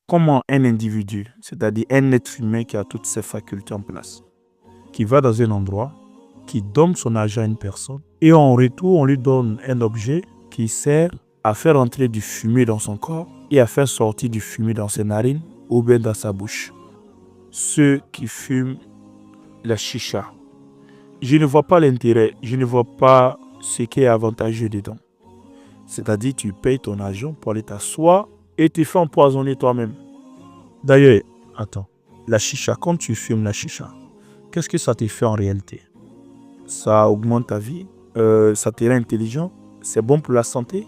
comment un individu, c'est-à-dire un être humain qui a toutes ses facultés en place, qui va dans un endroit, qui donne son argent à une personne, et en retour, on lui donne un objet qui sert à faire entrer du fumier dans son corps et à faire sortir du fumier dans ses narines ou bien dans sa bouche. Ceux qui fument la chicha, je ne vois pas l'intérêt, je ne vois pas ce qui est avantageux dedans. C'est-à-dire, tu payes ton argent pour aller t'asseoir et te faire empoisonner toi-même. D'ailleurs, attends, la chicha, quand tu fumes la chicha, qu'est-ce que ça te fait en réalité? Ça augmente ta vie, ça te rend intelligent, c'est bon pour la santé,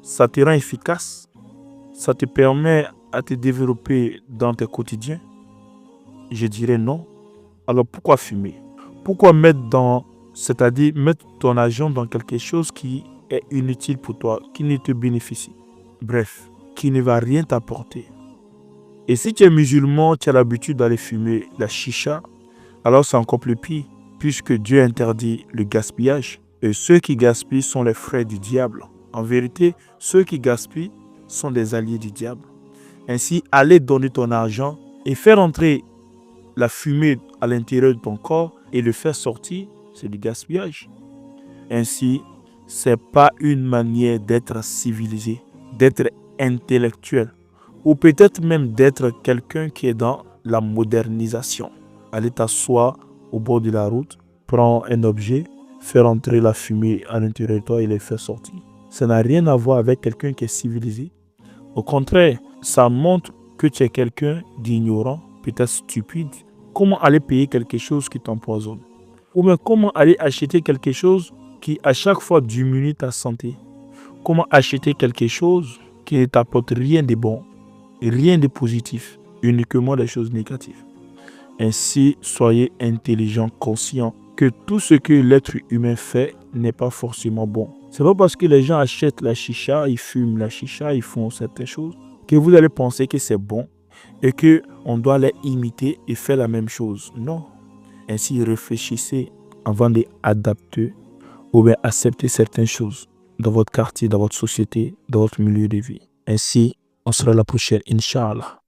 ça te rend efficace, ça te permet à te développer dans tes quotidiens. Je dirais non. Alors pourquoi fumer? Pourquoi c'est-à-dire mettre ton argent dans quelque chose qui est inutile pour toi, qui ne te bénéficie? Bref, qui ne va rien t'apporter. Et si tu es musulman, tu as l'habitude d'aller fumer la chicha, alors c'est encore plus pire, puisque Dieu interdit le gaspillage. Et ceux qui gaspillent sont les frères du diable. En vérité, ceux qui gaspillent sont des alliés du diable. Ainsi, aller donner ton argent et faire entrer la fumée à l'intérieur de ton corps et le faire sortir, c'est du gaspillage. Ainsi, ce n'est pas une manière d'être civilisé, d'être intellectuel, ou peut-être même d'être quelqu'un qui est dans la modernisation. Aller t'asseoir au bord de la route, prendre un objet, faire entrer la fumée à l'intérieur de toi et le faire sortir. Ça n'a rien à voir avec quelqu'un qui est civilisé. Au contraire, ça montre que tu es quelqu'un d'ignorant, peut-être stupide. Comment aller payer quelque chose qui t'empoisonne? Ou bien comment aller acheter quelque chose qui à chaque fois diminue ta santé? Comment acheter quelque chose qui ne t'apporte rien de bon, rien de positif, uniquement des choses négatives? Ainsi, soyez intelligents, conscients que tout ce que l'être humain fait n'est pas forcément bon. C'est pas parce que les gens achètent la chicha, ils fument la chicha, ils font certaines choses, que vous allez penser que c'est bon et qu'on doit les imiter et faire la même chose. Non. Ainsi, réfléchissez avant d'adapter ou bien accepter certaines choses dans votre quartier, dans votre société, dans votre milieu de vie. Ainsi, on sera la prochaine, Inch'Allah.